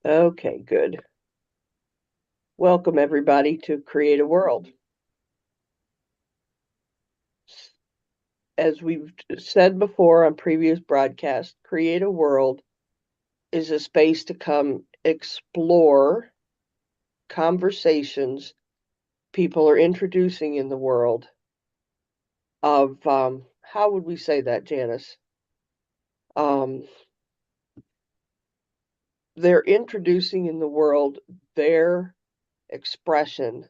Okay, good. Welcome everybody to Create a World. As we've said before on previous broadcasts, Create a World is a space to come explore conversations people are introducing in the world of, how would we say that, Janice? Um, they're introducing in the world their expression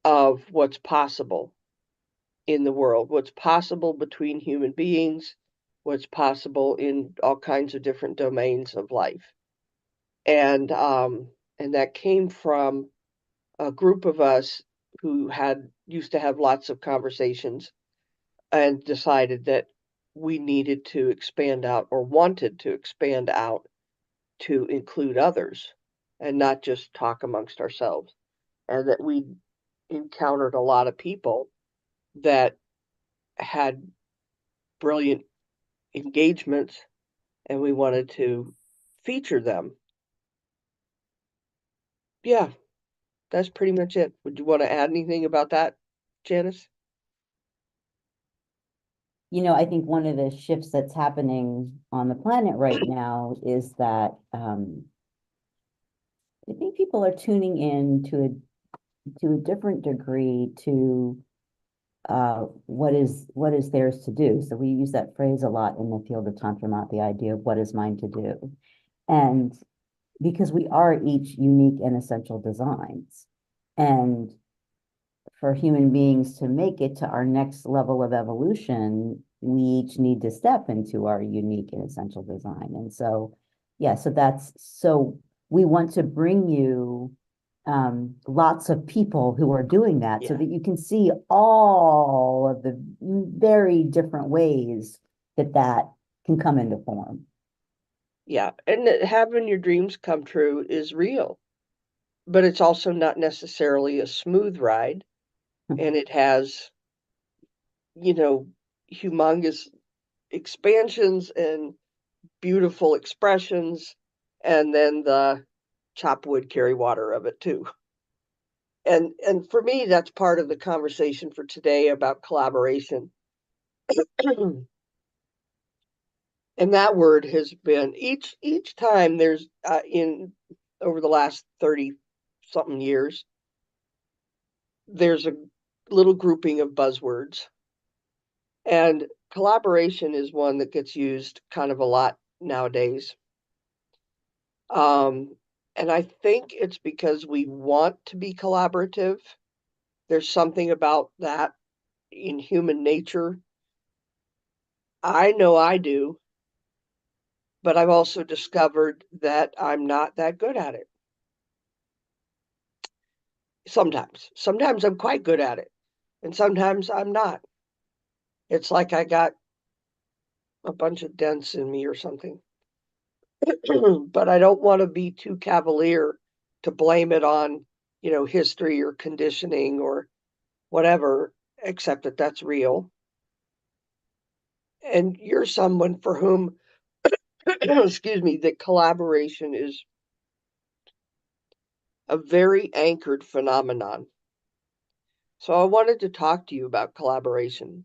of what's possible in the world, what's possible between human beings, what's possible in all kinds of different domains of life. And and that came from a group of us who had used to have lots of conversations and decided that we needed to expand out or wanted to expand out to include others and not just talk amongst ourselves. And that we encountered a lot of people that had brilliant engagements and we wanted to feature them. Yeah, that's pretty much it. Would you want to add anything about that, Janice? I think one of the shifts that's happening on the planet right now is that I think people are tuning in to a different degree to what is theirs to do. So we use that phrase a lot in the field of Tantra, the idea of what is mine to do. And because we are each unique and essential designs. And for human beings to make it to our next level of evolution, we each need to step into our unique and essential design. And so, yeah, so we want to bring you lots of people who are doing that so Yeah. that you can see all of the very different ways that can come into form. Yeah. And that having your dreams come true is real, but it's also not necessarily a smooth ride. And it has, you know, humongous expansions and beautiful expressions, and then the chop wood, carry water of it too. And for me, that's part of the conversation for today about collaboration. And that word has been each time there's in over the last 30 something years, there's a little grouping of buzzwords, and collaboration is one that gets used kind of a lot nowadays. um, and I think it's because we want to be collaborative. There's something about that in human nature. I know I do, but I've also discovered that I'm not that good at it. Sometimes I'm quite good at it, and sometimes I'm not. It's like I got a bunch of dents in me or something. But I don't want to be too cavalier to blame it on, history or conditioning or whatever, except that that's real. And you're someone for whom, excuse me, that collaboration is a very anchored phenomenon. So I wanted to talk to you about collaboration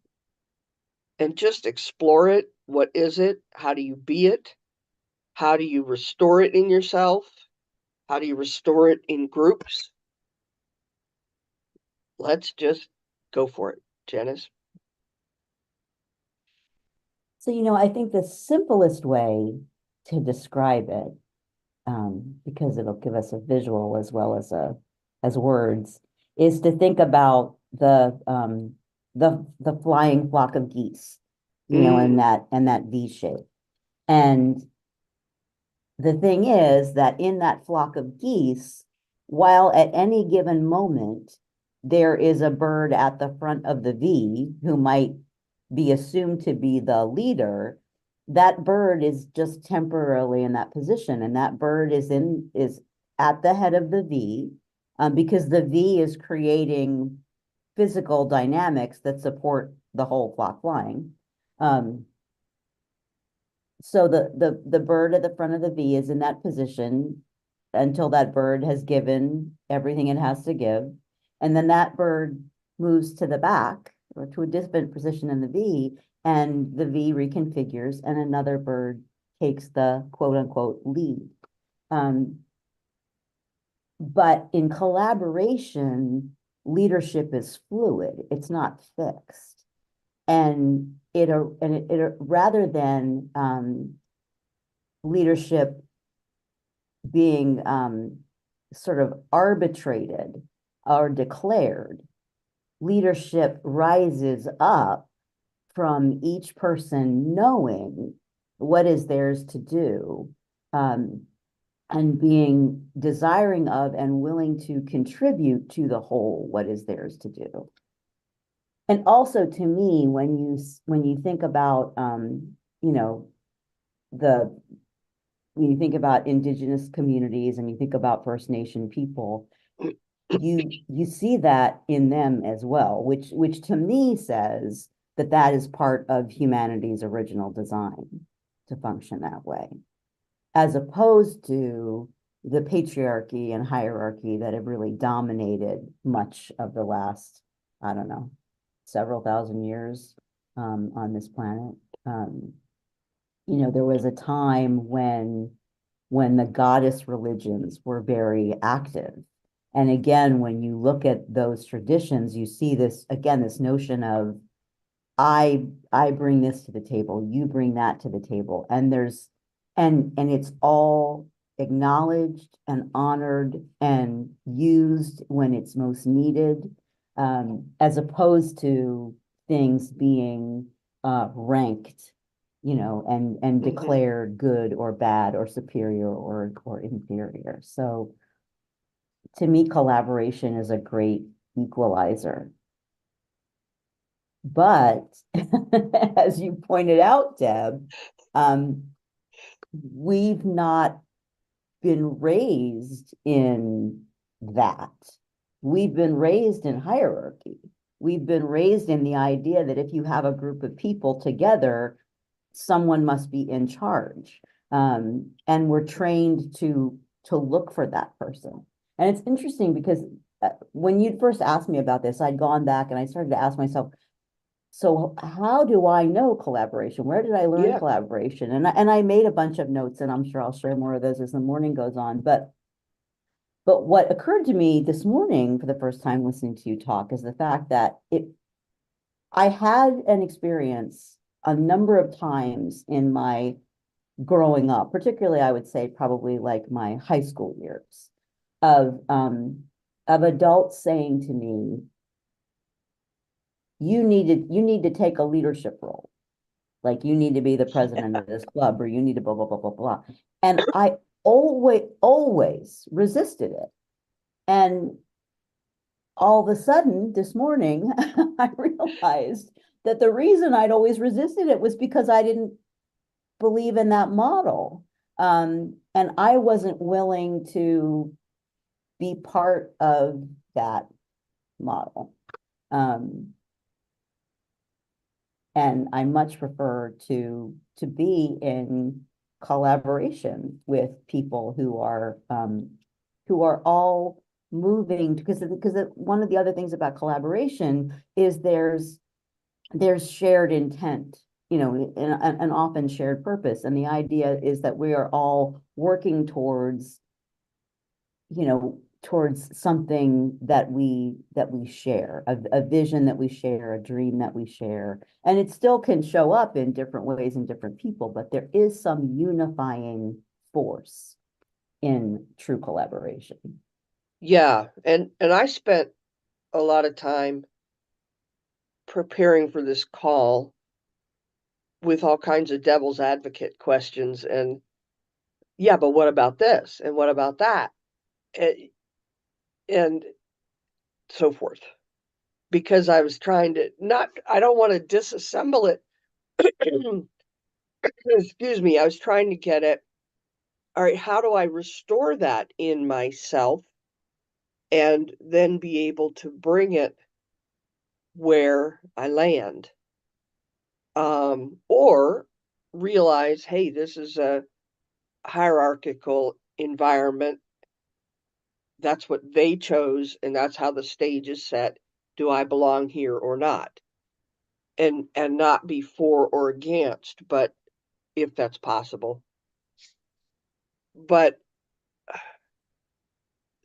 and just explore it. What is it? How do you be it? How do you restore it in yourself? How do you restore it in groups? Let's just go for it, Janice. So, I think the simplest way to describe it, because it'll give us a visual as well as words, is to think about the flying flock of geese, in Mm, that V shape. And the thing is that in that flock of geese, while at any given moment there is a bird at the front of the V who might be assumed to be the leader, that bird is just temporarily in that position, and that bird is at the head of the V, because the V is creating physical dynamics that support the whole flock flying. Um, so the bird at the front of the V is in that position. until that bird has given everything it has to give. And then that bird moves to the back or to a different position in the V, and the V reconfigures, and another bird takes the quote unquote lead. But in collaboration, leadership is fluid, it's not fixed. And rather than leadership being sort of arbitrated or declared, leadership rises up from each person knowing what is theirs to do, and being desiring of and willing to contribute to the whole what is theirs to do. And also, to me, when you think about you know, the when you think about indigenous communities and you think about First Nation people, you see that in them as well, which to me says that that is part of humanity's original design, to function that way, as opposed to the patriarchy and hierarchy that have really dominated much of the last, I don't know, several thousand years on this planet. You know, there was a time when the goddess religions were very active. And again, when you look at those traditions, you see this, again, this notion of I bring this to the table, you bring that to the table. And it's all acknowledged and honored and used when it's most needed, as opposed to things being ranked, you know, and declared good or bad or superior or inferior. So to me, collaboration is a great equalizer. But as you pointed out, Deb, we've not been raised in that. We've been raised in hierarchy. We've been raised in the idea that if you have a group of people together, someone must be in charge. And we're trained to look for that person. And it's interesting because when you first asked me about this, I'd gone back and I started to ask myself, so how do I know collaboration? Where did I learn collaboration? And I made a bunch of notes, and I'm sure I'll share more of those as the morning goes on. But what occurred to me this morning for the first time listening to you talk is the fact that I had an experience a number of times in my growing up, particularly I would say probably like my high school years, of adults saying to me, you need to take a leadership role. Like you need to be the president of this club, or you need to blah, blah, blah, blah, blah. And I always resisted it. And all of a sudden this morning, I realized that the reason I'd always resisted it was because I didn't believe in that model. And I wasn't willing to be part of that model. And I much prefer to be in collaboration with people who are all moving, because one of the other things about collaboration is there's shared intent, you know, and often shared purpose. And the idea is that we are all working towards, you know, towards something that we share, a vision that we share, a dream that we share. And it still can show up in different ways in different people, but there is some unifying force in true collaboration. Yeah, and I spent a lot of time preparing for this call with all kinds of devil's advocate questions, and yeah, but what about this? And what about that? And so forth. Because I was trying to I don't want to disassemble it. Excuse me. I was trying to get at, all right, how do I restore that in myself and then be able to bring it where I land? Or realize, hey, this is a hierarchical environment that's what they chose, and that's how the stage is set. Do I belong here or not? And not be for or against, but if that's possible. But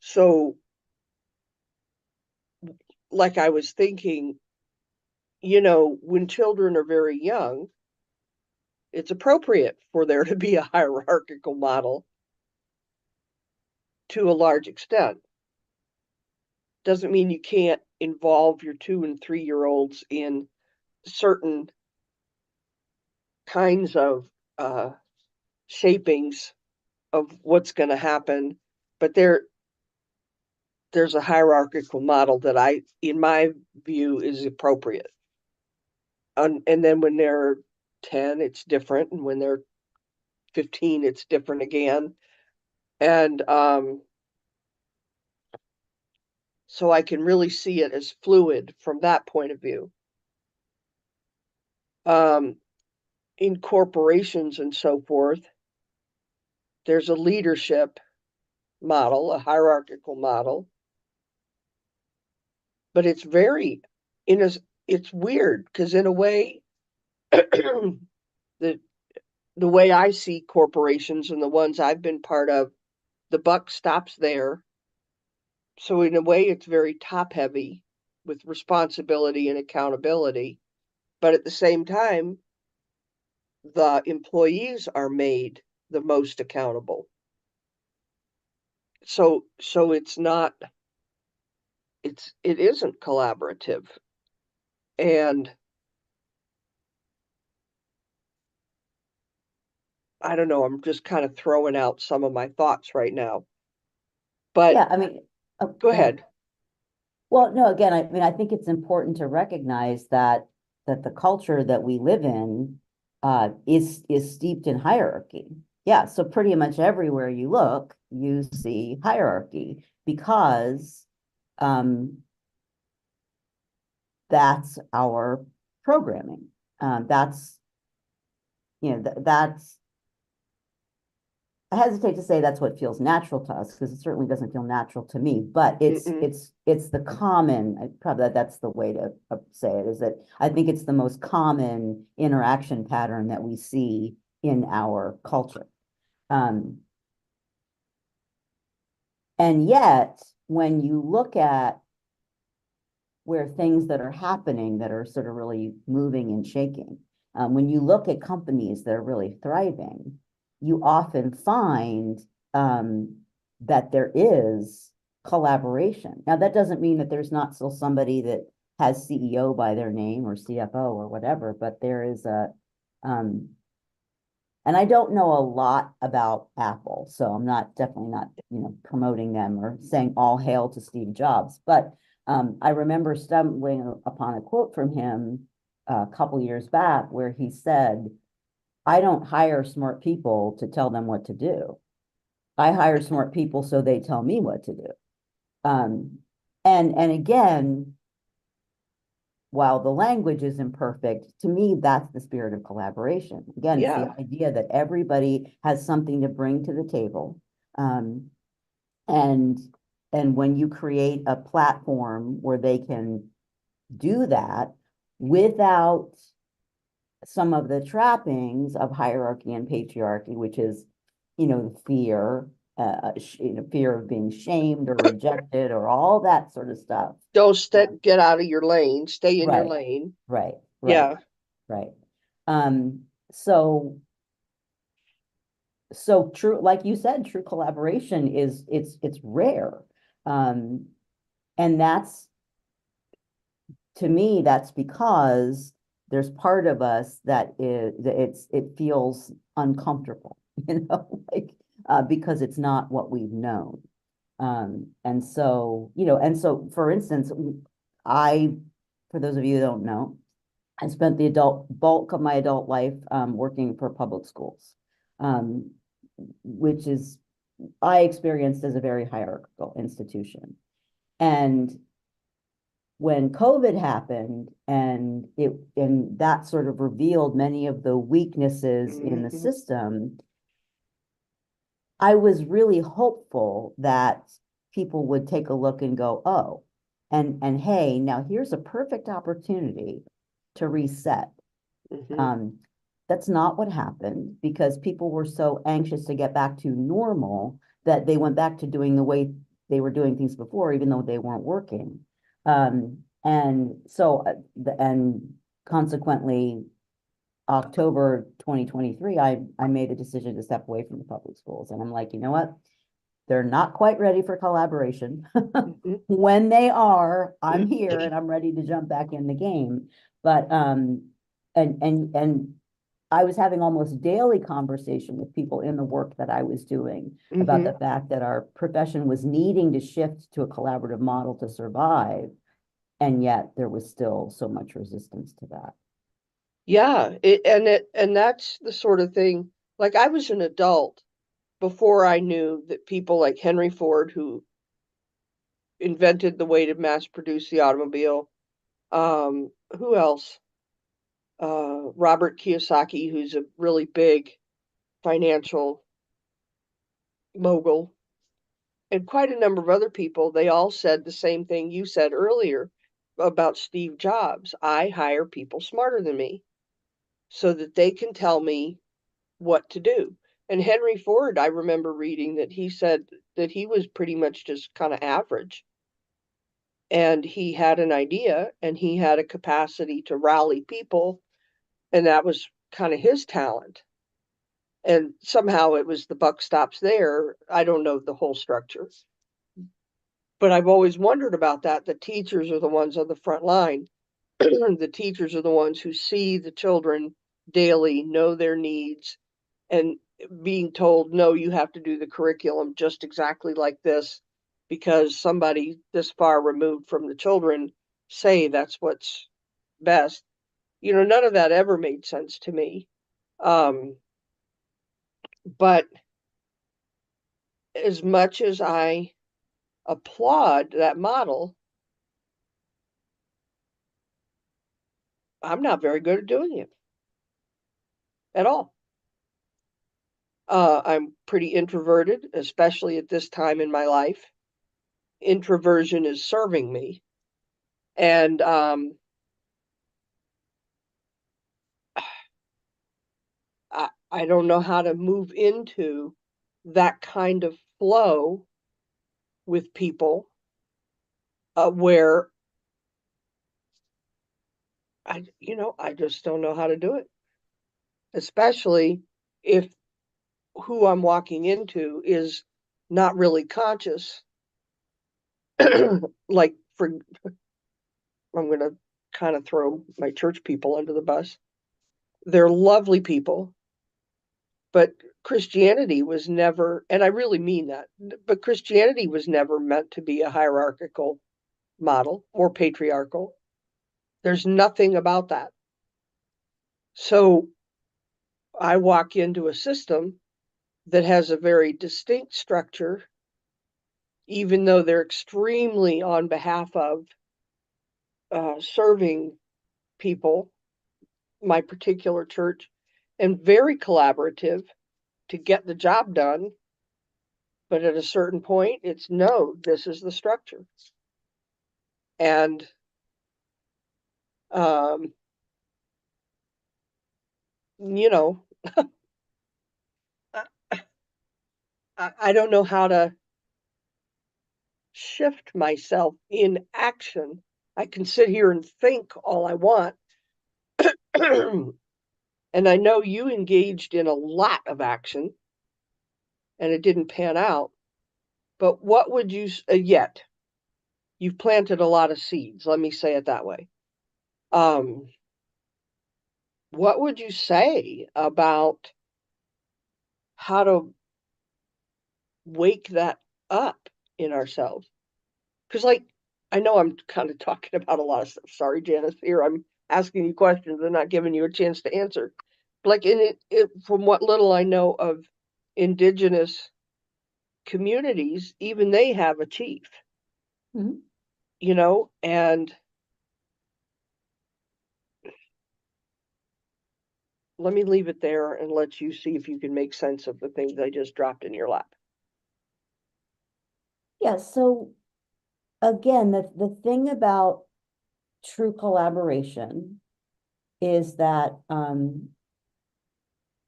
so, like I was thinking, when children are very young, it's appropriate for there to be a hierarchical model to a large extent. Doesn't mean you can't involve your 2 and 3-year-olds in certain kinds of shapings of what's going to happen, but there's a hierarchical model that in my view, is appropriate. And then when they're 10, it's different, and when they're 15, it's different again. And so I can really see it as fluid from that point of view. In corporations and so forth, there's a leadership model, a hierarchical model, but it's weird because in a way, the the way I see corporations and the ones I've been part of, the buck stops there. So in a way, it's very top heavy with responsibility and accountability. But at the same time, the employees are made the most accountable. So it isn't collaborative. And I don't know, I'm just kind of throwing out some of my thoughts right now. But Yeah, I mean, go go ahead. ahead. Well, no, again, I mean, I think it's important to recognize that the culture that we live in is steeped in hierarchy. Yeah, so pretty much everywhere you look, you see hierarchy because um, that's our programming. That's that's I hesitate to say that's what feels natural to us because it certainly doesn't feel natural to me, but Mm-mm. it's the common, probably that's the way to say it, is that I think it's the most common interaction pattern that we see in our culture. Um, and yet, when you look at where things that are happening that are sort of really moving and shaking, when you look at companies that are really thriving, you often find that there is collaboration. Now, that doesn't mean that there's not still somebody that has CEO by their name or CFO or whatever, but there is um, and I don't know a lot about Apple, so I'm definitely not, promoting them or saying all hail to Steve Jobs. But I remember stumbling upon a quote from him a couple years back where he said, I don't hire smart people to tell them what to do. I hire smart people so they tell me what to do. Um, and again, while the language is imperfect, to me, that's the spirit of collaboration. Again, it's the Yeah. idea that everybody has something to bring to the table. Um, and when you create a platform where they can do that without some of the trappings of hierarchy and patriarchy, which is, fear, fear of being shamed or rejected or all that sort of stuff. Get out of your lane, stay in your Right, lane. right, right, Yeah. right. Um, so so true, like you said, true collaboration is it's rare. Um, and that's to me, that's because there's part of us it feels uncomfortable, like because it's not what we've known. And so, for instance, I, for those of you who don't know, I spent the bulk of my adult life working for public schools, um, which is I experienced as a very hierarchical institution. And when COVID happened and that sort of revealed many of the weaknesses in the Mm-hmm. system, I was really hopeful that people would take a look and go, oh, and hey, now here's a perfect opportunity to reset. That's not what happened, because people were so anxious to get back to normal that they went back to doing the way they were doing things before, even though they weren't working. And so, and consequently, October 2023, I made a decision to step away from the public schools. And I'm like, you know what? They're not quite ready for collaboration. When they are, I'm here and I'm ready to jump back in the game. But and I was having almost daily conversation with people in the work that I was doing about the fact that our profession was needing to shift to a collaborative model to survive. And yet there was still so much resistance to that. Yeah, and that's the sort of thing, like I was an adult before I knew that people like Henry Ford, who invented the way to mass produce the automobile, who else? Robert Kiyosaki, who's a really big financial mogul, and quite a number of other people, they all said the same thing you said earlier about Steve Jobs. I hire people smarter than me so that they can tell me what to do. And Henry Ford, I remember reading that he said that he was pretty much just kind of average. And he had an idea and he had a capacity to rally people, and that was kind of his talent. And somehow it was the buck stops there. I don't know the whole structure, but I've always wondered about that. The teachers are the ones on the front line. The teachers are the ones who see the children daily, know their needs, and being told, no, you have to do the curriculum just exactly like this because somebody this far removed from the children say that's what's best. None of that ever made sense to me. But as much as I applaud that model, I'm not very good at doing it at all. I'm pretty introverted, especially at this time in my life. Introversion is serving me. And I don't know how to move into that kind of flow with people where I just don't know how to do it, especially if who I'm walking into is not really conscious. Like I'm going to kind of throw my church people under the bus. They're lovely people, but Christianity was never, and I really mean that, but Christianity was never meant to be a hierarchical model or patriarchal. There's nothing about that. So I walk into a system that has a very distinct structure, even though they're extremely on behalf of serving people, my particular church, and very collaborative to get the job done. But at a certain point, it's no, this is the structure. And um, you know, I don't know how to shift myself in action. I can sit here and think all I want. And I know you engaged in a lot of action and it didn't pan out. But what would you, yet, you've planted a lot of seeds, let me say it that way. Um, what would you say about how to wake that up in ourselves? Because, like, I know I'm kind of talking about a lot of stuff. Sorry, Janice. Here I'm asking you questions and not giving you a chance to answer. Like from what little I know of indigenous communities, even they have a chief. Mm-hmm. And let me leave it there and let you see if you can make sense of the things I just dropped in your lap. Yeah, so again, the thing about true collaboration is that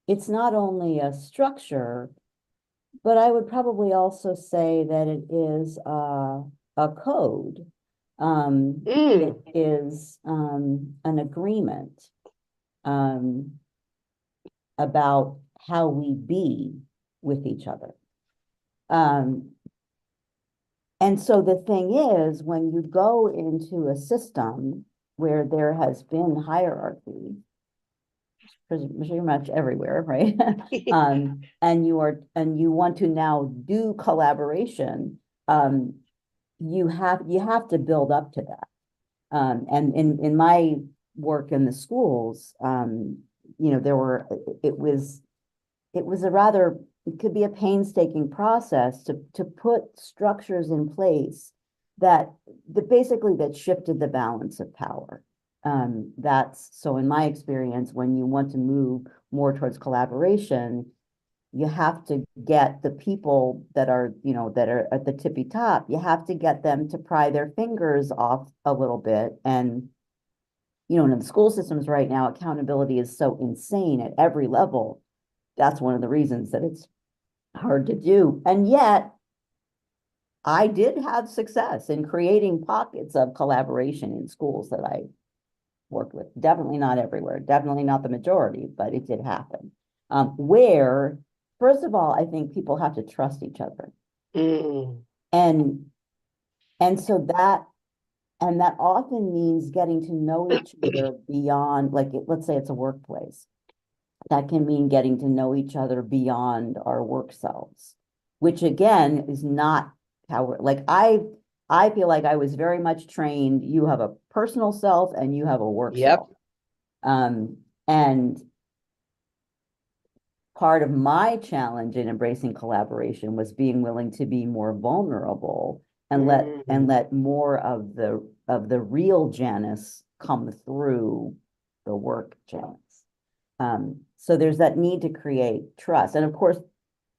it's not only a structure, but I would probably also say that it is a code. It is an agreement um, about how we be with each other. Um, and so the thing is, when you go into a system where there has been hierarchy, pretty much everywhere, right? And you want to now do collaboration, you have to build up to that. And in my work in the schools, there were it was a rather it could be a painstaking process to put structures in place that basically that shifted the balance of power. That's so in my experience, when you want to move more towards collaboration, you have to get the people that are, that are at the tippy top, you have to get them to pry their fingers off a little bit. And, in the school systems right now, accountability is so insane at every level. That's one of the reasons that it's hard to do. And yet, I did have success in creating pockets of collaboration in schools that I worked with. Definitely not everywhere, definitely not the majority, but it did happen. Where, first of all, I think people have to trust each other. Mm. And and so that often means getting to know each other beyond, like, let's say it's a workplace. That can mean getting to know each other beyond our work selves, which again is not how we're like, I feel like I was very much trained. You have a personal self and you have a work Yep. self. And part of my challenge in embracing collaboration was being willing to be more vulnerable and let more of the real Janice come through the work Janice. So there's that need to create trust. And of course,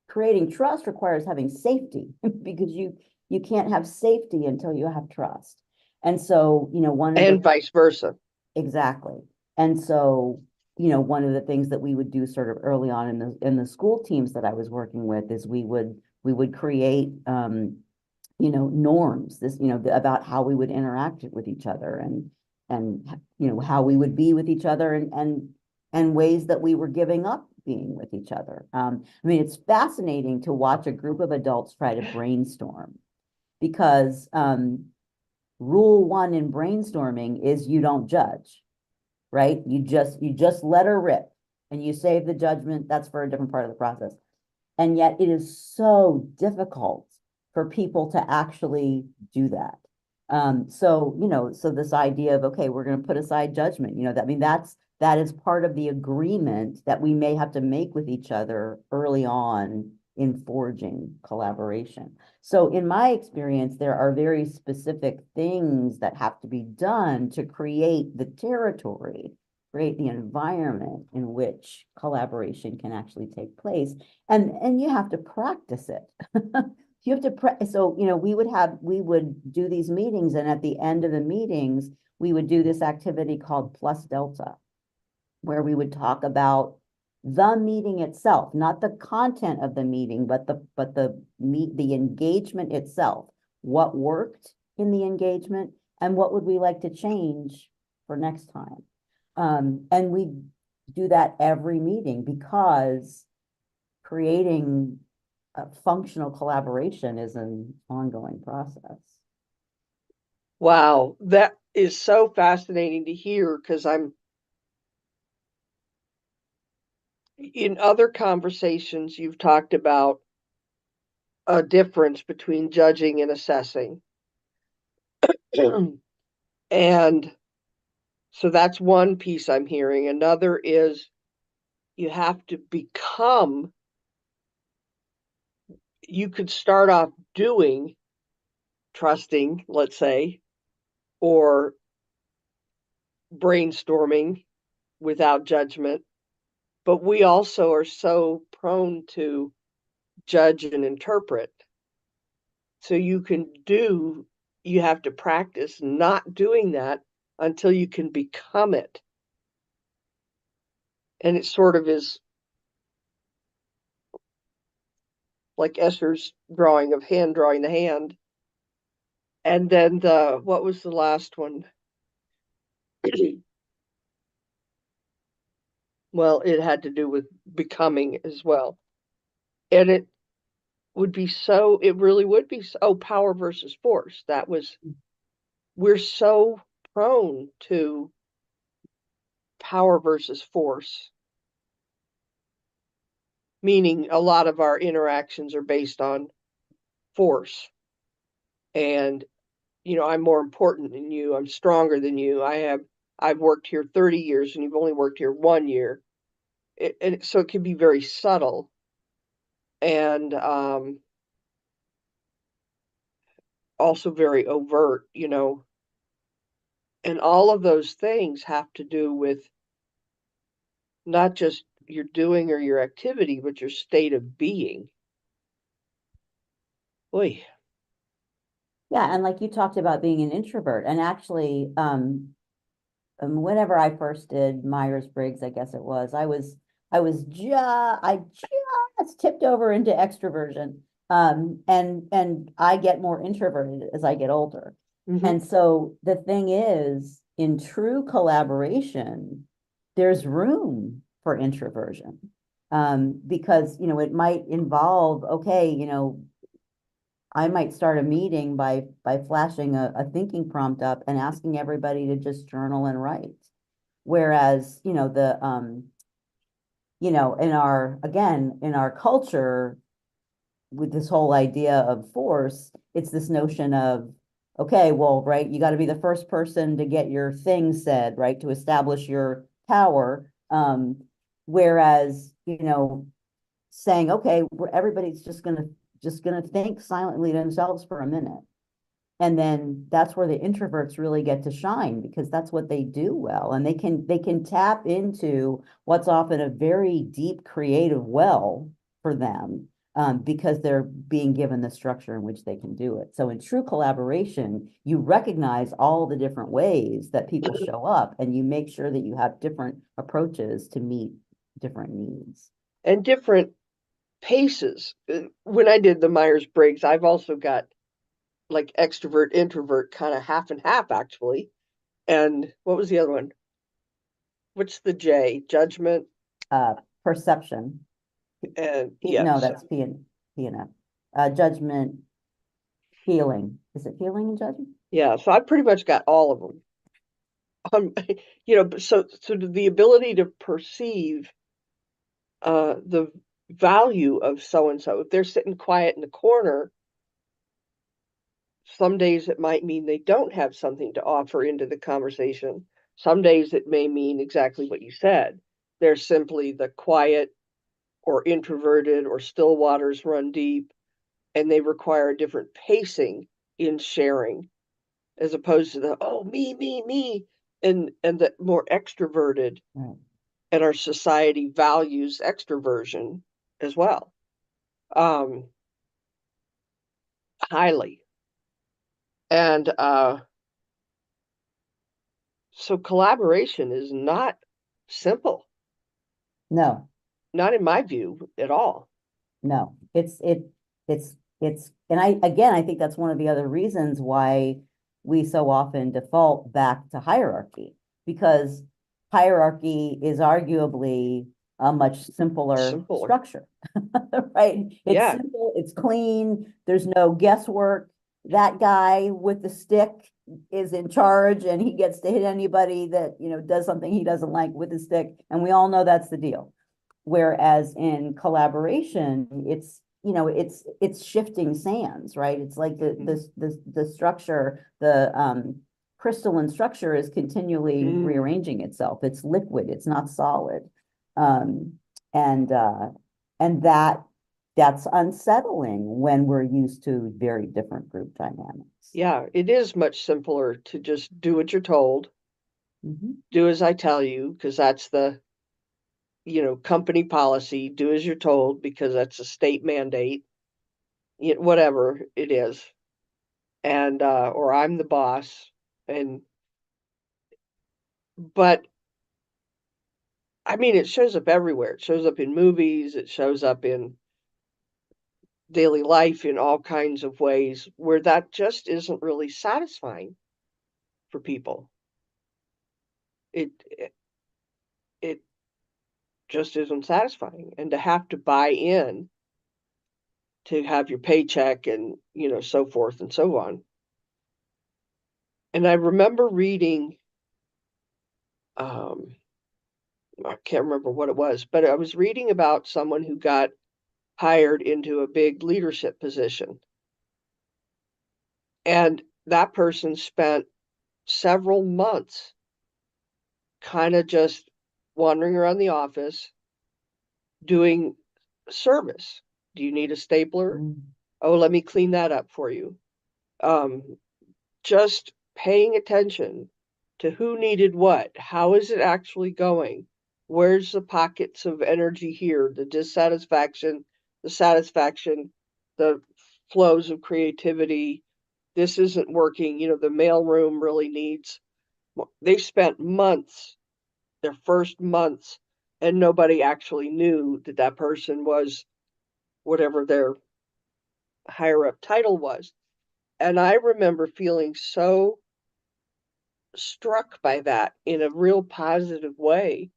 creating trust requires having safety because you can't have safety until you have trust. And so, one of And the vice versa. exactly. And so, one of the things that we would do sort of early on in the school teams that I was working with is we would create norms, about how we would interact with each other and how we would be with each other and ways that we were giving up being with each other. I mean, it's fascinating to watch a group of adults try to brainstorm because rule one in brainstorming is you don't judge, right? You just let her rip and you save the judgment. That's for a different part of the process. And yet it is so difficult for people to actually do that. So this idea of, okay, we're going to put aside judgment, that is part of the agreement that we may have to make with each other early on in forging collaboration. So in my experience, there are very specific things that have to be done to create the territory, create the environment in which collaboration can actually take place. And you have to practice it. You have to so we would do these meetings, and at the end of the meetings we would do this activity called plus delta, where we would talk about the meeting itself, not the content of the meeting, but the engagement itself. What worked in the engagement and what would we like to change for next time? And we do that every meeting because creating a functional collaboration is an ongoing process. Wow, that is so fascinating to hear because I'm in other conversations you've talked about a difference between judging and assessing. And so that's one piece I'm hearing. Another is you have to become, you could start off doing, trusting, let's say, or brainstorming without judgment. But we also are so prone to judge and interpret. So you have to practice not doing that until you can become it. And it sort of is like Escher's drawing of hand drawing the hand. And then what was the last one? Well, it had to do with becoming as well. And it really would be, power versus force. We're so prone to power versus force, meaning a lot of our interactions are based on force. And, I'm more important than you. I'm stronger than you. I've worked here 30 years and you've only worked here 1 year. And so it can be very subtle and also very overt. And all of those things have to do with not just your doing or your activity, but your state of being. Boy. Yeah, and like you talked about being an introvert, and actually, whenever I first did Myers-Briggs, I guess it was, I just tipped over into extroversion. And I get more introverted as I get older. Mm-hmm. And so the thing is, in true collaboration, there's room for introversion. Because, it might involve, okay, I might start a meeting by flashing a thinking prompt up and asking everybody to just journal and write. Whereas, in our culture, with this whole idea of force, it's this notion of, okay, well, right, you got to be the first person to get your thing said, right, to establish your power. Whereas, saying, okay, everybody's just gonna think silently to themselves for a minute. And then that's where the introverts really get to shine, because that's what they do well. And they can tap into what's often a very deep creative well for them, because they're being given the structure in which they can do it. So in true collaboration, you recognize all the different ways that people show up, and you make sure that you have different approaches to meet different needs. And different paces. When I did the Myers-Briggs, I've also got like extrovert, introvert, kind of half and half, actually. And what was the other one? What's the J? Judgment. Perception. And yeah, No, so that's P and F. Judgment, feeling. Is it feeling and judgment? yeah, so I pretty much got all of them. Um, so the ability to perceive the value of so and so. If they're sitting quiet in the corner, some days it might mean they don't have something to offer into the conversation. Some days it may mean exactly what you said. They're simply the quiet or introverted or still waters run deep, and they require a different pacing in sharing as opposed to the me, and the more extroverted. Right. And our society values extroversion as well, um, highly. And so collaboration is not simple, No, not in my view at all. no. It's and I think that's one of the other reasons why we so often default back to hierarchy, because hierarchy is arguably a much simpler Simpler. structure. Right? It's Yeah. simple, it's clean, there's no guesswork. That guy with the stick is in charge, and he gets to hit anybody that, does something he doesn't like with the stick, and we all know that's the deal. Whereas in collaboration, it's shifting sands, right? It's like the structure, the crystalline structure is continually Mm. rearranging itself. It's liquid, it's not solid. Um, and uh, and that's unsettling when we're used to very different group dynamics. Yeah, it is much simpler to just do what you're told, Mhm. do as I tell you, because that's the, company policy, do as you're told because that's a state mandate. whatever it is, and or I'm the boss, and but I mean, it shows up everywhere. It shows up in movies, it shows up in daily life in all kinds of ways where that just isn't really satisfying for people. It just isn't satisfying, and to have to buy in to have your paycheck and so forth and so on. And I remember reading, um I can't remember what it was, but I was reading about someone who got hired into a big leadership position, and that person spent several months kind of just wandering around the office doing service. Do you need a stapler? Mm. Oh, let me clean that up for you. Um, just paying attention to who needed what. How is it actually going? Where's the pockets of energy here? The dissatisfaction, the satisfaction, the flows of creativity. This isn't working. The mailroom really needs. They spent months, their first months, and nobody actually knew that that person was whatever their higher up title was. And I remember feeling so struck by that in a real positive way.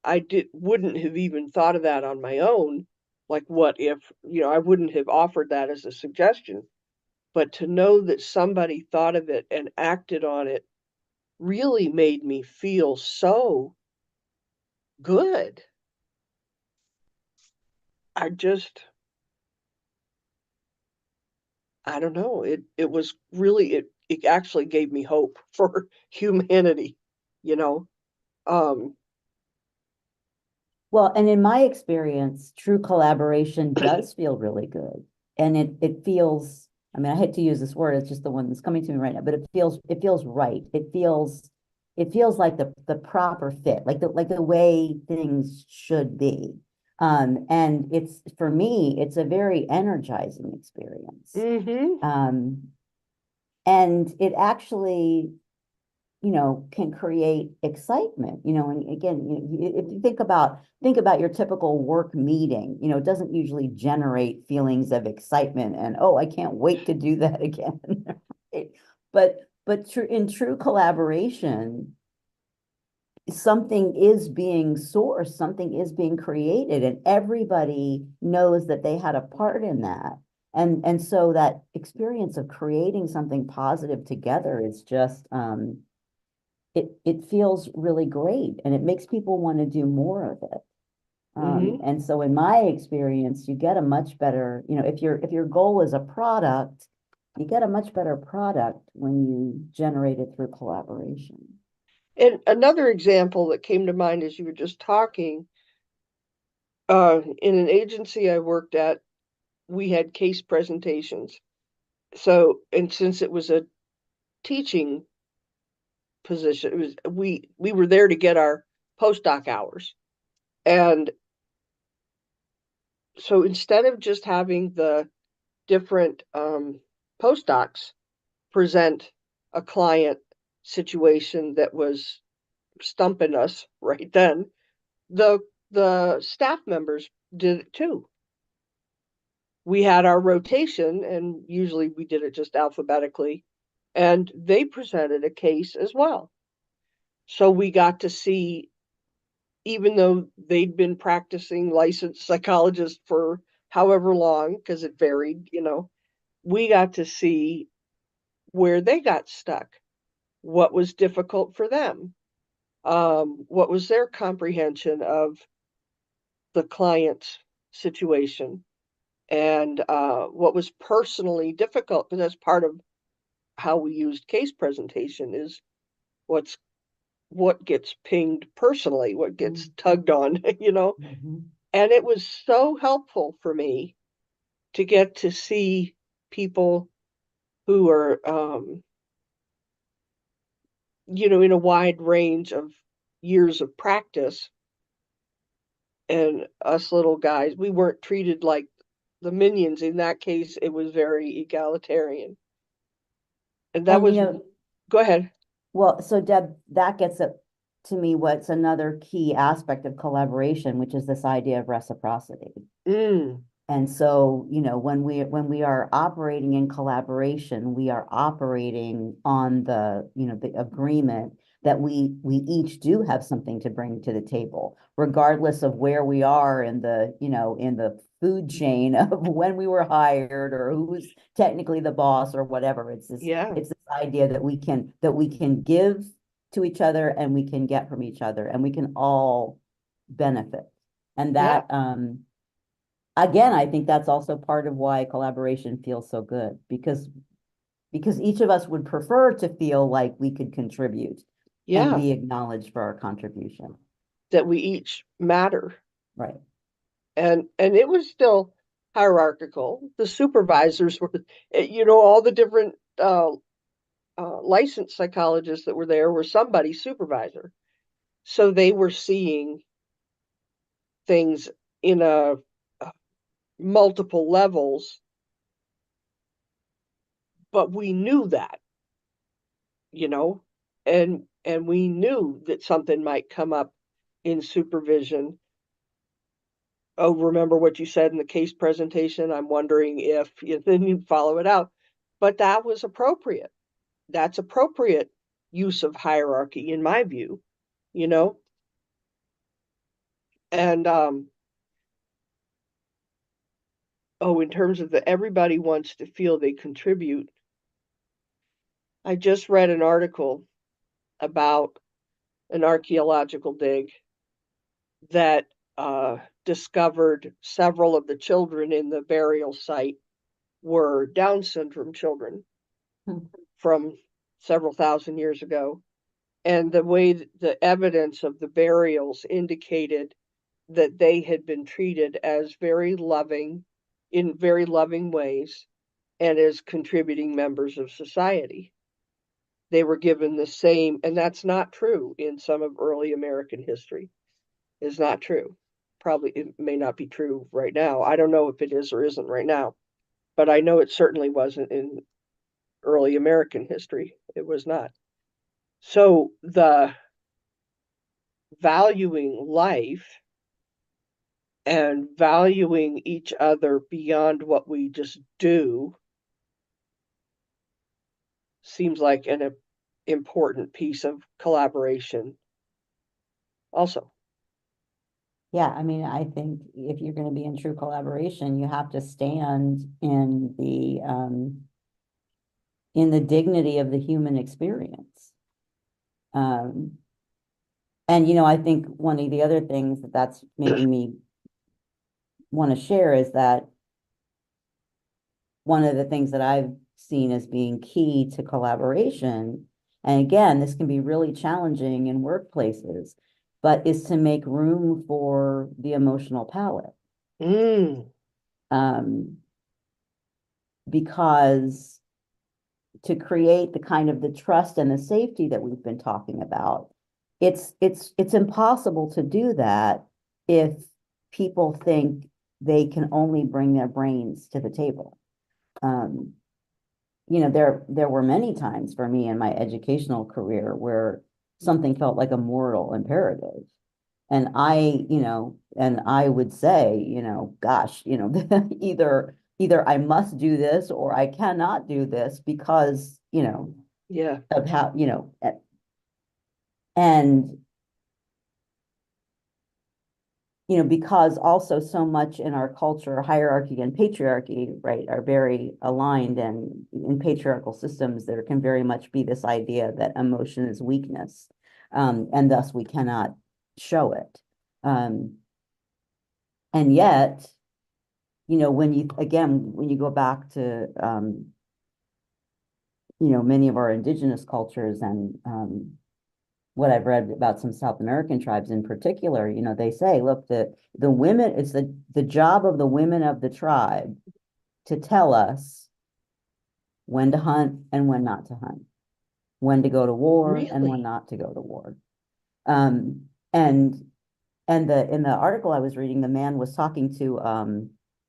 I wouldn't have even thought of that on my own. Like, what if, I wouldn't have offered that as a suggestion. But to know that somebody thought of it and acted on it really made me feel so good. I just, I don't know. It was really, it actually gave me hope for humanity, you know. Um, Well, and in my experience, true collaboration does feel really good. And it feels, I mean, I hate to use this word, it's just the one that's coming to me right now, but it feels right. It feels like the proper fit, like the way things should be. And it's for me, it's a very energizing experience. hmm Um, and it actually can create excitement, and again, if you think about your typical work meeting, it doesn't usually generate feelings of excitement and, oh, I can't wait to do that again. Right? But in true collaboration, something is being sourced, something is being created, and everybody knows that they had a part in that. And so that experience of creating something positive together is just it feels really great, and it makes people want to do more of it. hmm And so in my experience, you get a much better, if your goal is a product, you get a much better product when you generate it through collaboration. And another example that came to mind as you were just talking, in an agency I worked at, we had case presentations. So, and since it was a teaching position, it was we were there to get our postdoc hours. And so instead of just having the different postdocs present a client situation that was stumping us right then, the the staff members did it too. We had our rotation, and usually we did it just alphabetically, and they presented a case as well. So we got to see, even though they'd been practicing licensed psychologists for however long, because it varied, we got to see where they got stuck, what was difficult for them, what was their comprehension of the client's situation, and what was personally difficult, because that's part of how we used case presentation is what's what gets pinged personally, what gets tugged on, Mhm. And it was so helpful for me to get to see people who are, in a wide range of years of practice, and us little guys, we weren't treated like the minions. In that case, it was very egalitarian. And that And, was, go ahead. well, so Deb, that gets up to me what's another key aspect of collaboration, which is this idea of reciprocity. Mm, And so, when we are operating in collaboration, we are operating on the agreement that we each do have something to bring to the table, regardless of where we are in the food chain of when we were hired or who's technically the boss or whatever. yeah, It's this idea that we can give to each other and we can get from each other and we can all benefit. And yeah, that again, I think that's also part of why collaboration feels so good because each of us would prefer to feel like we could contribute and yeah, be acknowledged for our contribution. that we each matter. Right. And it was still hierarchical. The supervisors were, all the different licensed psychologists that were there were somebody's supervisor. So they were seeing things in a multiple levels, but we knew that, you know, and we knew that something might come up in supervision. Oh, remember what you said in the case presentation? I'm wondering if then you follow it out. But that was appropriate. That's appropriate use of hierarchy in my view, you know? And oh, in terms of the everybody wants to feel they contribute, I just read an article about an archaeological dig that discovered several of the children in the burial site were Down syndrome children Hmm. from several thousand years ago. And the way the evidence of the burials indicated that they had been treated as very loving, in very loving ways, and as contributing members of society. They were given the same, and that's not true in some of early American history, is not true. Probably it may not be true right now. I don't know if it is or isn't right now, but I know it certainly wasn't in early American history. It was not. So the valuing life and valuing each other beyond what we just do seems like an important piece of collaboration also. Yeah, I mean, I think if you're going to be in true collaboration, you have to stand in the dignity of the human experience. Um, and I think one of the other things that's making me want to share is that one of the things that I've seen as being key to collaboration, and again, this can be really challenging in workplaces, but is to make room for the emotional palate. Mm, Um, because to create the kind of the trust and the safety that we've been talking about, it's impossible to do that if people think they can only bring their brains to the table. Um, there were many times for me in my educational career where something felt like a moral imperative. And I would say, gosh, either I must do this or I cannot do this because, yeah, of how, and because also so much in our culture, hierarchy and patriarchy, right, are very aligned. And in patriarchal systems, there can very much be this idea that emotion is weakness, and thus we cannot show it. Um, and yet, when you go back to, many of our indigenous cultures and what I've read about some South American tribes in particular, they say, look, the women, it's the job of the women of the tribe to tell us when to hunt and when not to hunt, when to go to war and when really. not to go to war. And in the article I was reading, the man was talking to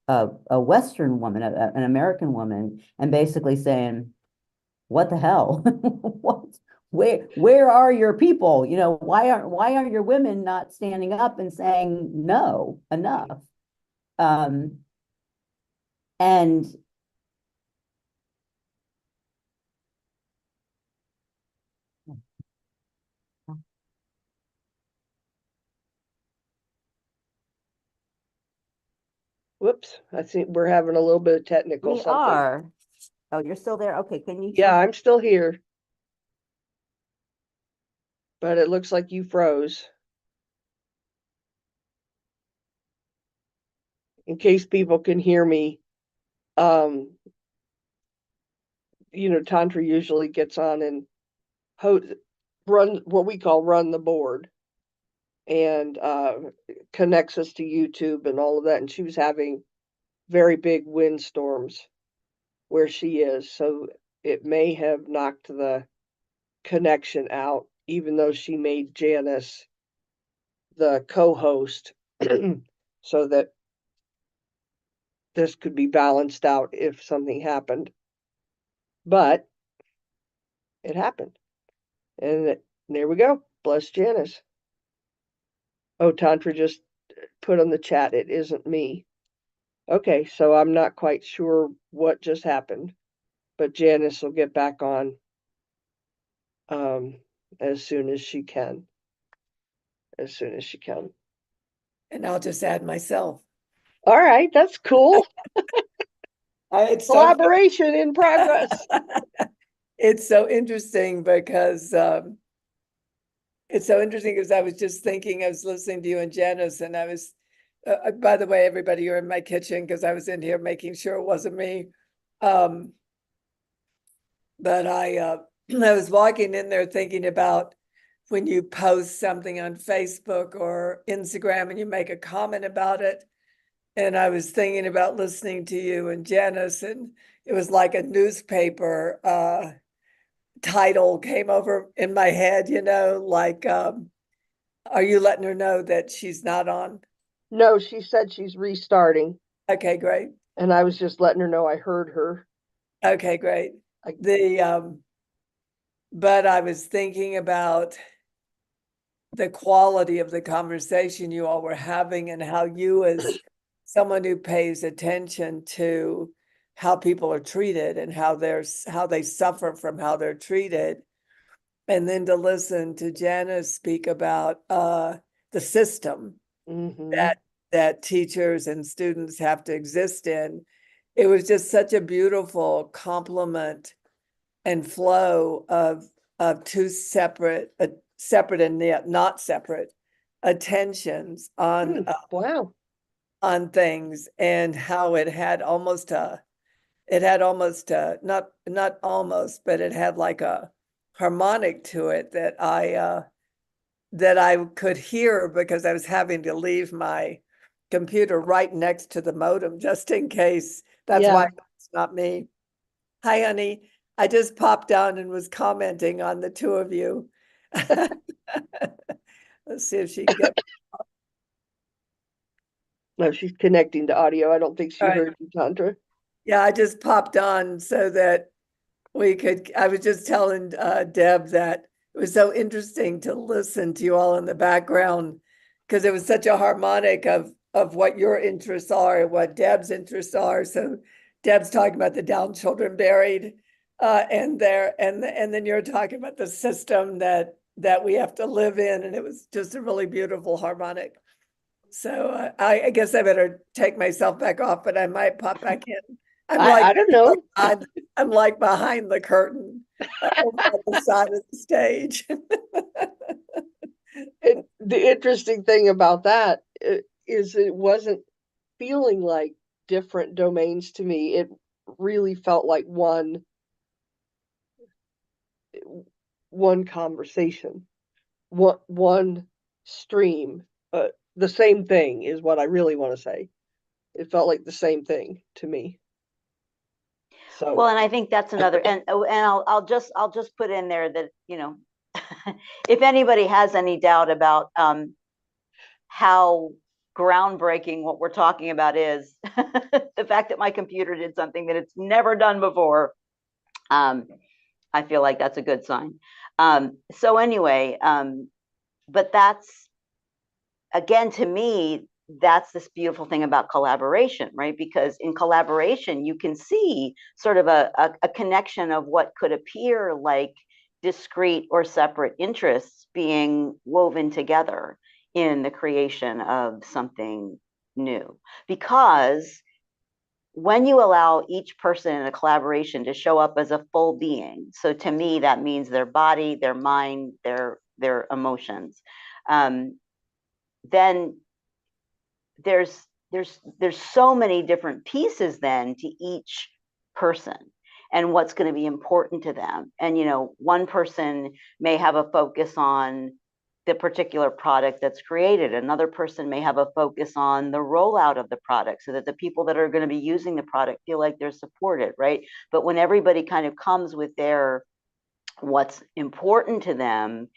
a Western woman, an American woman, and basically saying, what the hell? What? Where are your people? You know, why aren't your women not standing up and saying no, enough? And Whoops, I think we're having a little bit of technical we something. are. Oh, you're still there? Okay, can you? Yeah, I'm still here, but it looks like you froze. In case people can hear me, Tantra usually gets on and run what we call run the board and connects us to YouTube and all of that. And she was having very big windstorms where she is, so it may have knocked the connection out, even though she made Janice the co-host so that this could be balanced out if something happened. But it happened. And there we go. Bless Janice. Oh, Tantra just put on the chat, it isn't me. Okay, so I'm not quite sure what just happened, but Janice will get back on as soon as she can. As soon as she can. And I'll just add myself. All right, that's cool. It's Collaboration in progress. It's so interesting because I was just thinking, I was listening to you and Janice, and I was, by the way, everybody, you're in my kitchen because I was in here making sure it wasn't me. But I was walking in there thinking about when you post something on Facebook or Instagram and you make a comment about it. And I was thinking about listening to you and Janice, and it was like a newspaper title came over in my head, like, are you letting her know that she's not on? No, she said she's restarting. Okay, great. And I was just letting her know I heard her. Okay, great. But I was thinking about the quality of the conversation you all were having and how you, as someone who pays attention to how people are treated and how they suffer from how they're treated, and then to listen to Janice speak about the system that teachers and students have to exist in. It was just such a beautiful compliment and flow of two separate and yet not separate attentions on wow. On things, and how it had almost not almost, but it had like a harmonic to it that I could hear because I was having to leave my computer right next to the modem just in case. That's why it's not me. Hi, honey. I just popped down and was commenting on the two of you. Let's see if she can get. No, she's connecting to audio. I don't think she heard you, Tantra. Yeah, I just popped on so that I was just telling Deb that it was so interesting to listen to you all in the background because it was such a harmonic of what your interests are and what Deb's interests are. So Deb's talking about the down children buried, and then you're talking about the system that we have to live in, and it was just a really beautiful harmonic. So I guess I better take myself back off, but I might pop back in. I don't know. I'm like behind the curtain on the side of the stage. And the interesting thing about that is it wasn't feeling like different domains to me. It really felt like one conversation, one stream. The same thing is what I really want to say. It felt like the same thing to me. So well, and I think that's another, and I'll just put in there that, if anybody has any doubt about how groundbreaking what we're talking about is the fact that my computer did something that it's never done before. I feel like that's a good sign. So anyway, but that's, again, to me, that's this beautiful thing about collaboration, right? Because in collaboration, you can see sort of a connection of what could appear like discrete or separate interests being woven together in the creation of something new. Because when you allow each person in a collaboration to show up as a full being, so to me, that means their body, their mind, their emotions, then there's so many different pieces then to each person and what's going to be important to them. And, you know, one person may have a focus on the particular product that's created. Another person may have a focus on the rollout of the product so that the people that are going to be using the product feel like they're supported, right? But when everybody kind of comes with their what's important to them,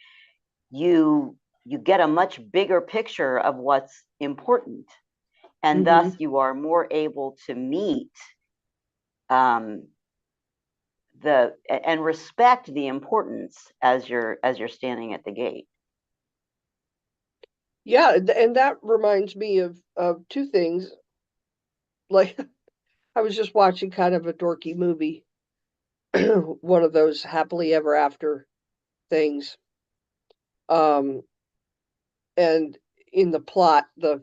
you get a much bigger picture of what's important. And thus you are more able to meet and respect the importance as you're standing at the gate. Yeah, and that reminds me of two things. Like, I was just watching kind of a dorky movie, one of those happily ever after things. And in the plot, the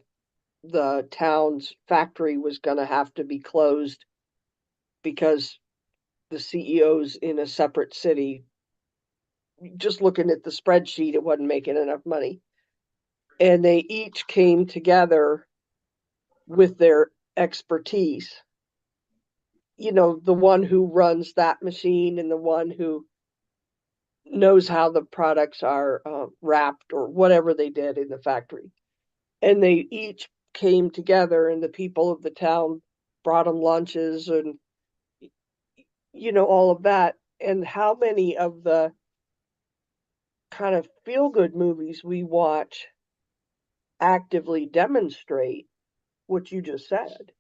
town's factory was going to have to be closed because the CEO's in a separate city. Just looking at the spreadsheet, it wasn't making enough money. And they each came together with their expertise. You know, the one who runs that machine and the one who knows how the products are wrapped or whatever they did in the factory. And they each came together, and the people of the town brought them lunches and, you know, all of that. And how many of the kind of feel-good movies we watch actively demonstrate what you just said.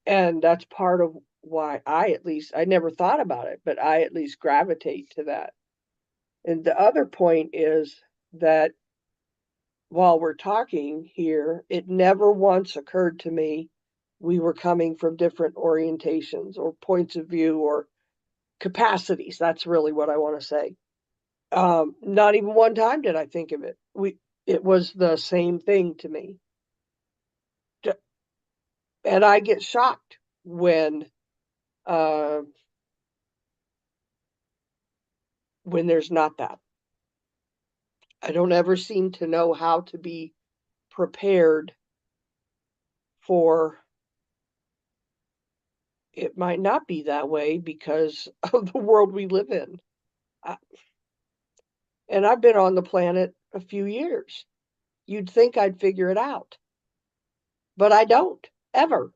And that's part of why I never thought about it, but I at least gravitate to that. And the other point is that while we're talking here, it never once occurred to me we were coming from different orientations or points of view or capacities. That's really what I want to say. Not even one time did I think of it. It was the same thing to me. And I get shocked when there's not that. I don't ever seem to know how to be prepared for it might not be that way because of the world we live in. And I've been on the planet a few years. You'd think I'd figure it out, but I don't ever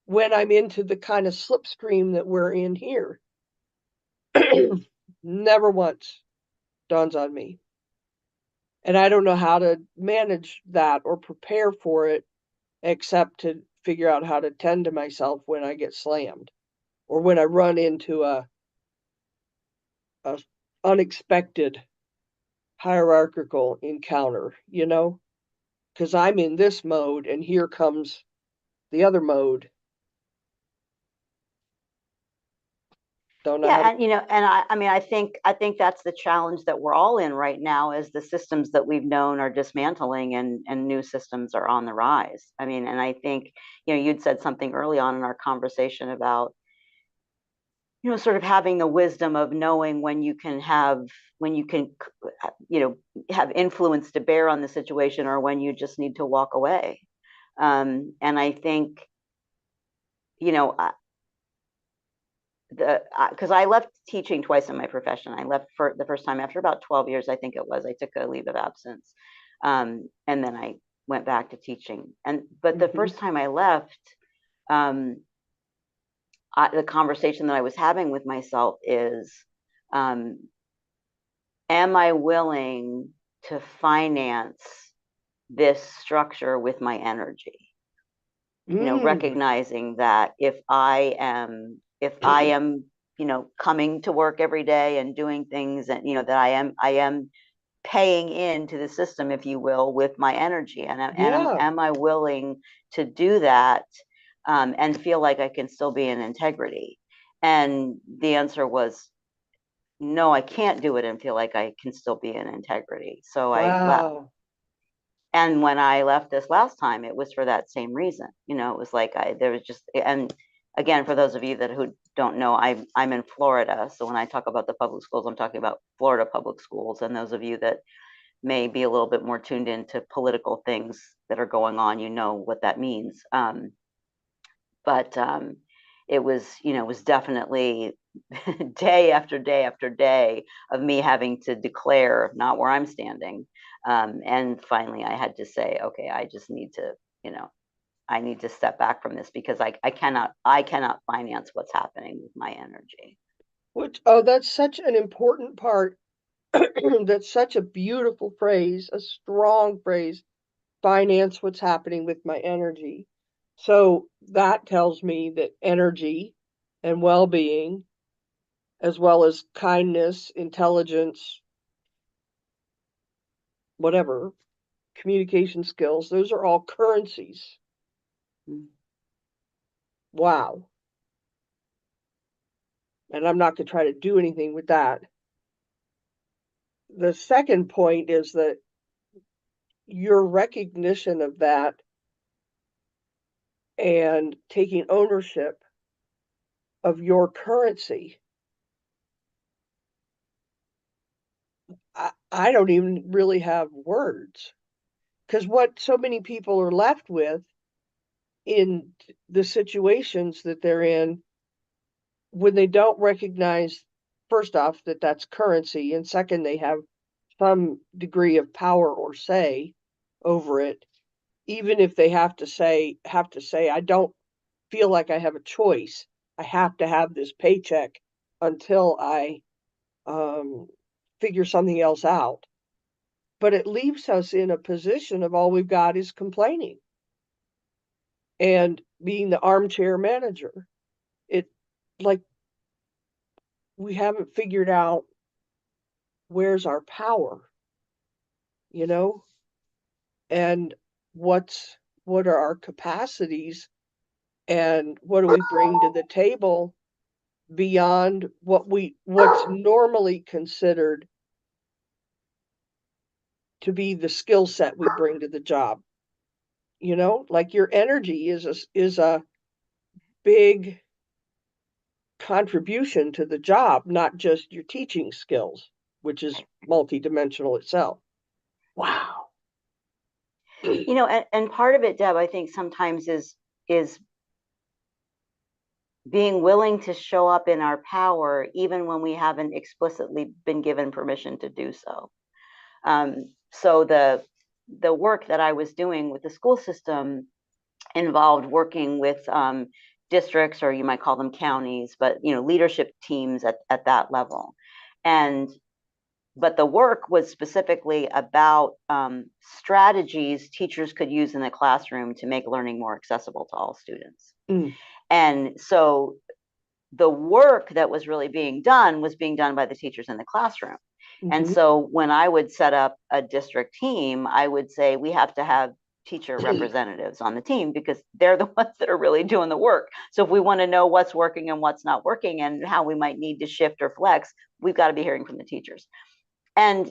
when I'm into the kind of slipstream that we're in here. Never once dawns on me. And I don't know how to manage that or prepare for it except to figure out how to tend to myself when I get slammed or when I run into a unexpected hierarchical encounter, you know, because I'm in this mode and here comes the other mode. Don't know how to... And you know, and I mean, I think that's the challenge that we're all in right now, is the systems that we've known are dismantling and new systems are on the rise. I mean, and I think, you know, you'd said something early on in our conversation about, you know, sort of having the wisdom of knowing when you can, you know, have influence to bear on the situation or when you just need to walk away. And I think, you know, because I left teaching twice in my profession. I left for the first time after about 12 years, I think it was. I took a leave of absence. And then I went back to teaching. But the first time I left, the conversation that I was having with myself is, am I willing to finance this structure with my energy. You know, recognizing that if I am, you know, coming to work every day and doing things, and, you know, that I am paying into the system, if you will, with my energy, and am I willing to do that, and feel like I can still be in integrity? And the answer was no, I can't do it and feel like I can still be in integrity. So I left. And when I left this last time, it was for that same reason. You know, it was like there was just, and again, for those of you who don't know, I'm in Florida. So when I talk about the public schools, I'm talking about Florida public schools. And those of you that may be a little bit more tuned into political things that are going on, you know what that means. But it was, you know, it was definitely day after day after day of me having to declare not where I'm standing. And finally I had to say, okay, I just need to, you know, I need to step back from this, because I cannot finance what's happening with my energy. That's such an important part. That's such a beautiful phrase, a strong phrase. Finance what's happening with my energy. So that tells me that energy and well-being, as well as kindness, intelligence, whatever, communication skills, those are all currencies. Wow. And I'm not going to try to do anything with that. The second point is that your recognition of that and taking ownership of your currency. I don't even really have words, because what so many people are left with in the situations that they're in, when they don't recognize, first off, that that's currency, and second, they have some degree of power or say over it, even if they have to say, I don't feel like I have a choice. I have to have this paycheck until I figure something else out. But it leaves us in a position of all we've got is complaining and being the armchair manager. It, like, we haven't figured out where's our power, you know, and what are our capacities, and what do we bring to the table beyond what's normally considered to be the skill set we bring to the job. You know, like your energy is a big contribution to the job, not just your teaching skills, which is multidimensional itself. Wow. You know, and part of it, Deb, I think sometimes is being willing to show up in our power, even when we haven't explicitly been given permission to do so. So the work that I was doing with the school system involved working with districts, or you might call them counties, but, you know, leadership teams at that level. But the work was specifically about strategies teachers could use in the classroom to make learning more accessible to all students. And so the work that was really being done was being done by the teachers in the classroom. And so when I would set up a district team, I would say we have to have teacher representatives on the team, because they're the ones that are really doing the work. So if we want to know what's working and what's not working and how we might need to shift or flex, we've got to be hearing from the teachers. And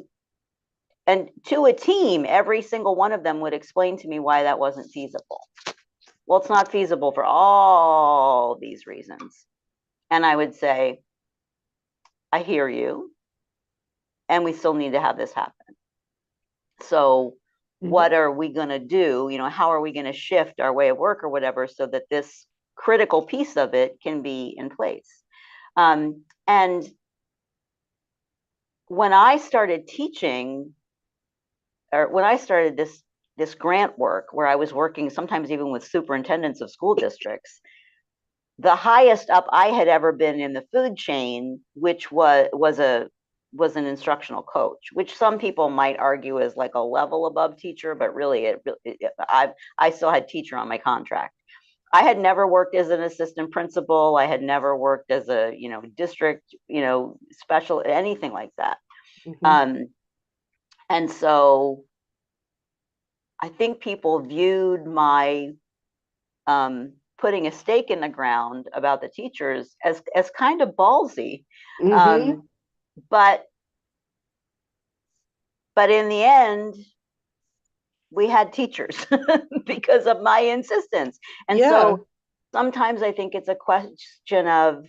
to a team, every single one of them would explain to me why that wasn't feasible. Well, it's not feasible for all these reasons. And I would say, I hear you, and we still need to have this happen. So what are we going to do? You know, how are we going to shift our way of work or whatever, so that this critical piece of it can be in place? And when I started teaching, or when I started this grant work, where I was working sometimes even with superintendents of school districts, the highest up I had ever been in the food chain, which was a was an instructional coach, which some people might argue is like a level above teacher, but really I still had teacher on my contract. I had never worked as an assistant principal. I had never worked as a, district, special, anything like that. Mhm. And so I think people viewed my putting a stake in the ground about the teachers as kind of ballsy. Mhm. But in the end, we had teachers because of my insistence. And Yeah. so sometimes I think it's a question of,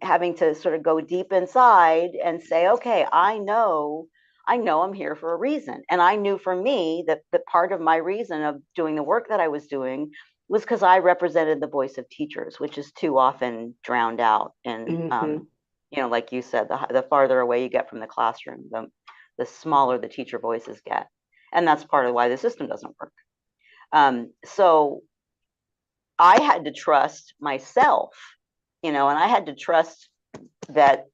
having to sort of go deep inside and say, okay, I know I'm here for a reason. And I knew for me that part of my reason of doing the work that I was doing was because I represented the voice of teachers, which is too often drowned out. And, Mhm. like you said, the farther away you get from the classroom, the smaller the teacher voices get. And that's part of why the system doesn't work. So I had to trust myself, and I had to trust that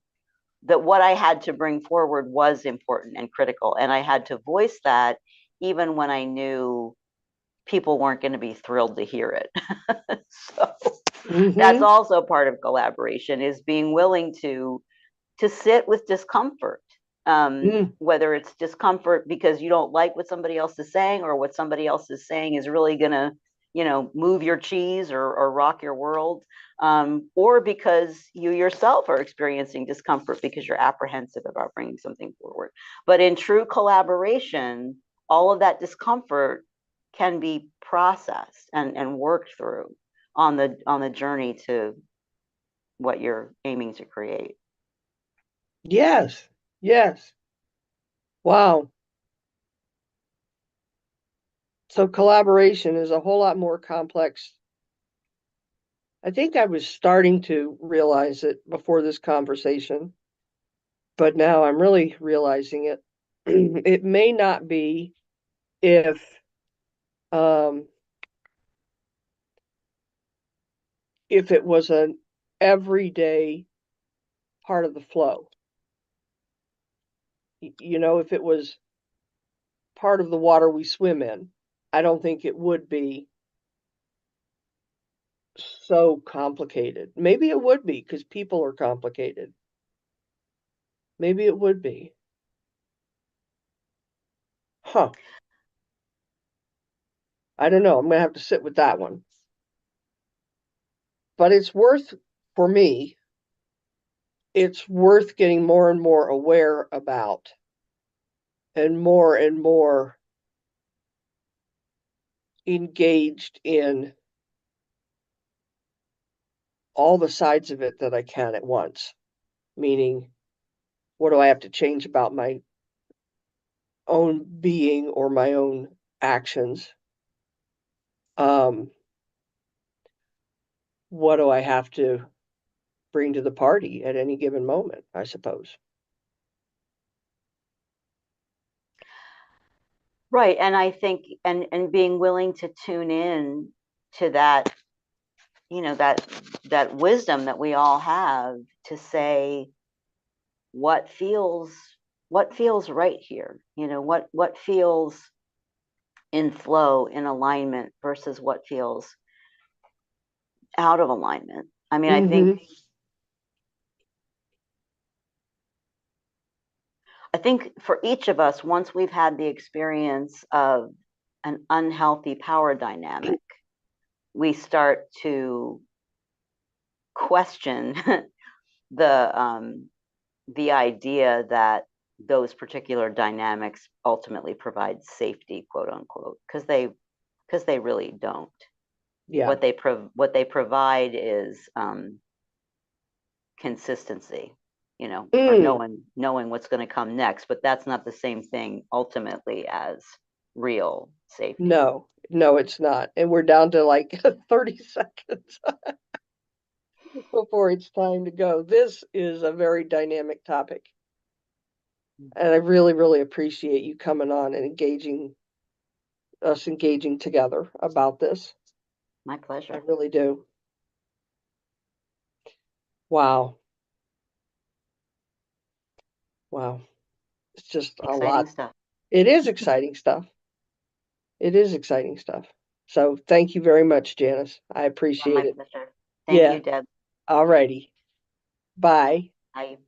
what I had to bring forward was important and critical. And I had to voice that even when I knew people weren't going to be thrilled to hear it. So that's Mhm. also part of collaboration, is being willing to sit with discomfort. Mm. Whether it's discomfort because you don't like what somebody else is saying, or what somebody else is saying is really gonna, move your cheese or rock your world, or because you yourself are experiencing discomfort because you're apprehensive about bringing something forward. But in true collaboration, all of that discomfort can be processed and worked through on the journey to what you're aiming to create. Yes. Yes. Wow. So collaboration is a whole lot more complex. I think I was starting to realize it before this conversation, but now I'm really realizing it. It may not be if um if it was an everyday part of the flow. If it was part of the water we swim in, I don't think it would be so complicated. Maybe it would be because people are complicated. Maybe it would be. Huh. I don't know. I'm going to have to sit with that one. But for me, it's worth getting more and more aware about and more engaged in all the sides of it that I can at once. Meaning, what do I have to change about my own being or my own actions? Um, what do I have to bring to the party at any given moment, I suppose? Right. And I think, and being willing to tune in to that, that wisdom that we all have, to say what feels right here, what feels in flow, in alignment, versus what feels out of alignment. I mean, Mm-hmm. I think for each of us, once we've had the experience of an unhealthy power dynamic, we start to question the idea that those particular dynamics ultimately provide safety, quote unquote, because they really don't. Yeah. What they provide is consistency, or Mm. knowing what's going to come next. But that's not the same thing ultimately as real safety. No, it's not. And we're down to like 30 seconds before it's time to go. This is a very dynamic topic. And I really, really appreciate you coming on and engaging together about this. My I pleasure. really do. Wow. Wow. It's just a Exciting lot. stuff. It is exciting stuff. It is exciting stuff. So thank you very much, Janice. I Yeah, my appreciate it. pleasure. Thank Yeah. you, Deb. All righty. Bye. Bye.